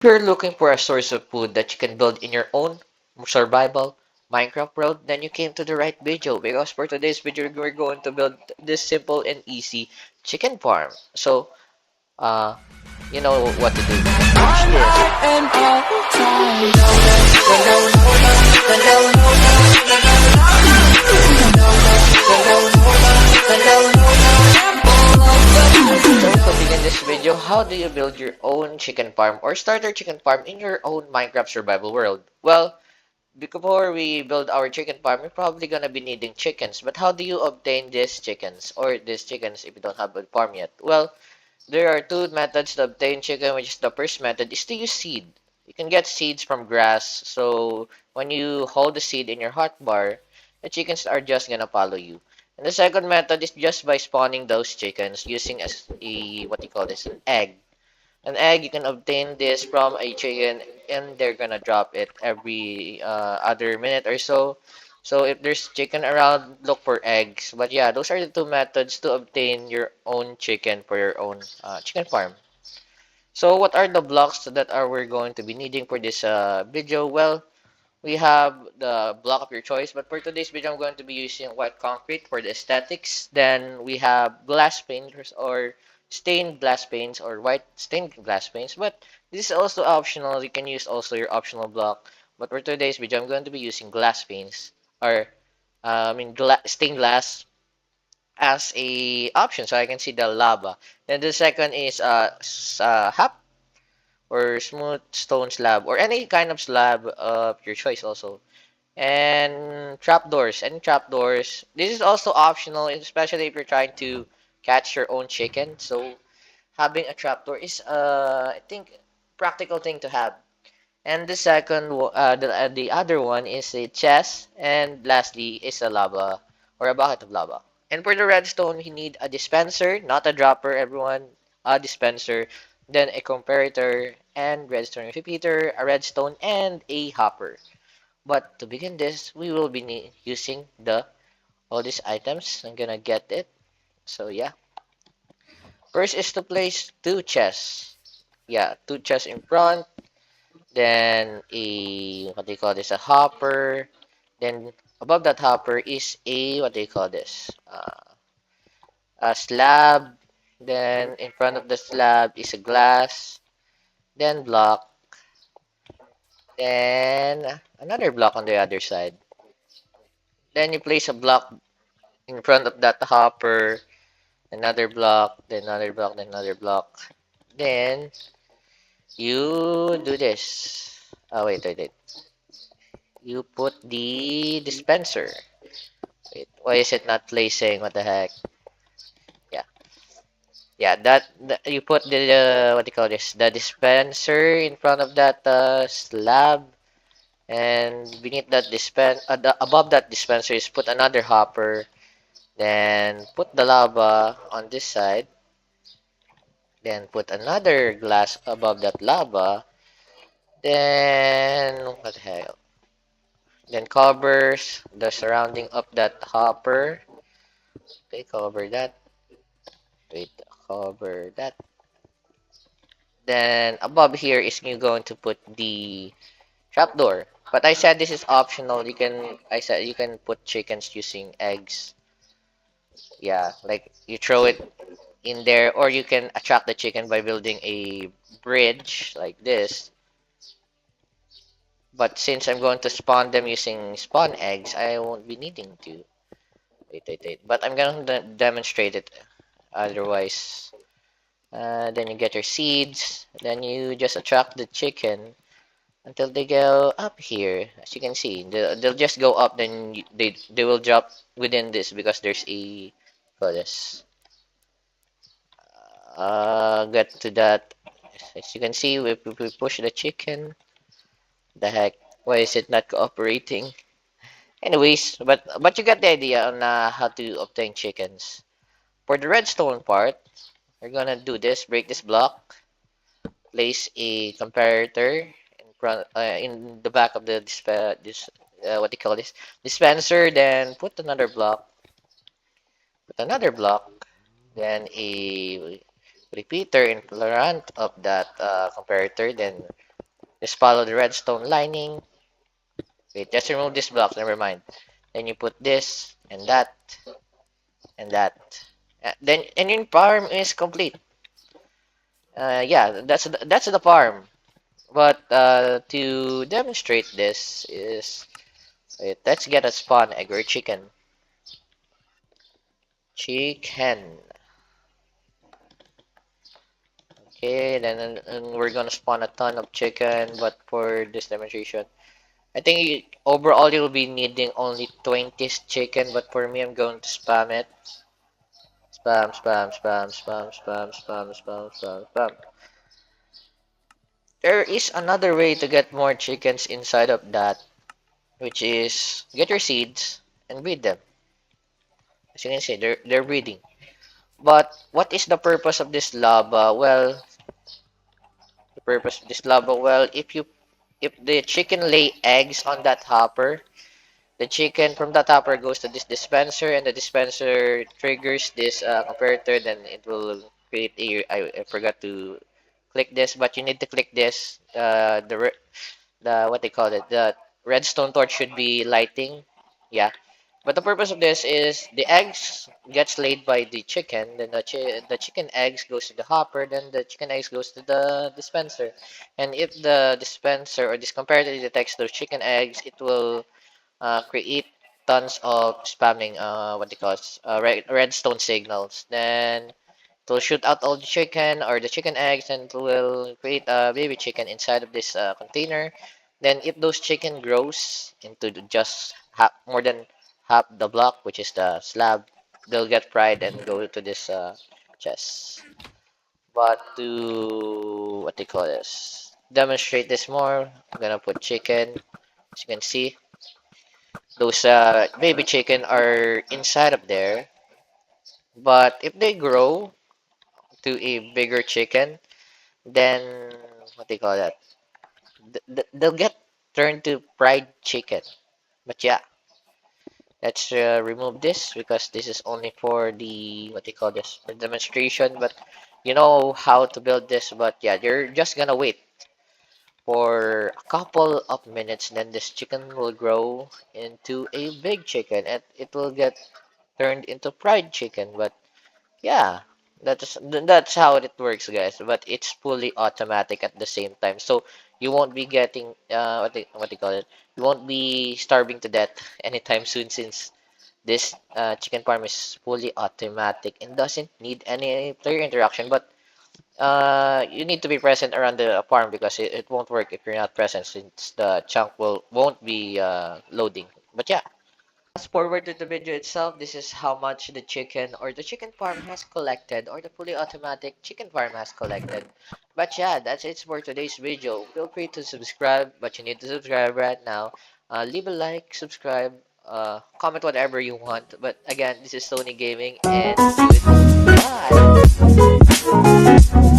If you're looking for a source of food that you can build in your own survival Minecraft world, then you came to the right video because for today's video, we're going to build this simple and easy chicken farm. So, uh, you know what to do. Watch this. So, to begin this video, how do you build your own chicken farm or starter chicken farm in your own Minecraft survival world? Well, before we build our chicken farm, we're probably gonna be needing chickens. But how do you obtain these chickens or these chickens if you don't have a farm yet? Well, there are two methods to obtain chicken, which is the first method is to use seed. You can get seeds from grass. So when you hold the seed in your hotbar, the chickens are just gonna follow you. And the second method is just by spawning those chickens using as a what you call this an egg. An egg, you can obtain this from a chicken and they're gonna drop it every other minute or so. So if there's chicken around, look for eggs. But yeah, those are the two methods to obtain your own chicken for your own chicken farm. So what are the blocks that are we're going to be needing for this video? Well, we have the block of your choice, but for today's video, I'm going to be using white concrete for the aesthetics. Then we have glass paints or stained glass paints or white stained glass paints, but this is also optional. You can use also your optional block. But for today's video, I'm going to be using glass paints or stained glass as a option, so I can see the lava. Then the second is half or smooth stone slab or any kind of slab of your choice also. And trapdoors and trapdoors. This is also optional, especially if you're trying to catch your own chicken. So having a trapdoor is I think practical thing to have. And the the other one is a chest, and lastly is a lava or a bucket of lava. And for the redstone, you need a dispenser, not a dropper, everyone. A dispenser, then a comparator, and redstone repeater, a redstone, and a hopper. But to begin this, we will be using the all these items. I'm gonna get it. So yeah. First is to place two chests. Yeah, two chests in front. Then a what do you call this? A hopper. Then above that hopper is a what do you call this? A slab. Then in front of the slab is a glass. Then block. Then another block on the other side. Then you place a block in front of that hopper. Another block, then another block, then another block. Then you do this. Oh, wait. You put the dispenser. Wait, why is it not placing? What the heck? Yeah, yeah. That you put the what do you call this? The dispenser in front of that slab, and beneath that above that dispenser is put another hopper. Then put the lava on this side. Then put another glass above that lava. Then what the hell? Then covers the surrounding of that hopper. Okay, cover that. Wait, cover that. Then above here is you going to put the trapdoor. But I said this is optional. I said you can put chickens using eggs. Yeah, like you throw it in there, or you can attract the chicken by building a bridge like this. But since I'm going to spawn them using spawn eggs, I won't be needing to. Wait. But I'm going to demonstrate it otherwise. Then you get your seeds. Then you just attract the chicken until they go up here. As you can see, they'll just go up. Then they will drop within this because there's a for this. Get to that. As you can see, if we push the chicken, the heck, why is it not cooperating? Anyways, but you get the idea on how to obtain chickens. For the redstone part, we're gonna do this. Break this block. Place a comparator in the back of the what do you call this dispenser. Then put another block. Put another block. Then a repeater in front of that comparator. Then Just follow the redstone lining. Wait, just remove this block, never mind. Then you put this and that and that. Then and your farm is complete. Yeah, that's the farm. But to demonstrate this is wait, let's get a spawn egg or chicken. Chicken. Okay, then and we're gonna spawn a ton of chicken, but for this demonstration, I think overall you'll be needing only 20 chicken, but for me I'm going to spam it. Spam, spam, spam, spam, spam, spam, spam, spam, spam. There is another way to get more chickens inside of that, which is get your seeds and breed them. As you can see, they're breeding. But what is the purpose of this lava? Well, the purpose of this lava, well, if the chicken lay eggs on that hopper, the chicken from that hopper goes to this dispenser, and the dispenser triggers this comparator. Then it will create a. I forgot to click this, but you need to click this. The what they call it, the redstone torch should be lighting. Yeah. But the purpose of this is the eggs gets laid by the chicken, then the chicken eggs goes to the hopper, then the chicken eggs goes to the dispenser. And if the dispenser or this comparator detects those chicken eggs, it will create tons of spamming, what they call it, redstone signals. Then it will shoot out all the chicken or the chicken eggs, and it will create a baby chicken inside of this container. Then if those chicken grows into just half, more than half the block, which is the slab, they'll get fried and go to this chest. But to what they call this, demonstrate this more, I'm gonna put chicken. As you can see, those baby chicken are inside of there. But if they grow to a bigger chicken, then what they call that? They'll get turned to fried chicken. But yeah, let's remove this because this is only for the what they call this for demonstration. But you know how to build this. But yeah, you're just gonna wait for a couple of minutes. Then this chicken will grow into a big chicken, and it will get turned into fried chicken. But yeah, that's how it works, guys. But it's fully automatic at the same time, so you won't be getting what they call it. You won't be starving to death anytime soon, since this chicken farm is fully automatic and doesn't need any player interaction. But you need to be present around the farm because it won't work if you're not present, since the chunk won't be loading. But yeah. Fast forward to the video itself, this is how much the chicken or the chicken farm has collected, or the fully automatic chicken farm has collected. But yeah, that's it for today's video. Feel free to subscribe, but you need to subscribe right now. Leave a like, subscribe, comment whatever you want. But again, this is Sony Gaming, and see you soon. Bye!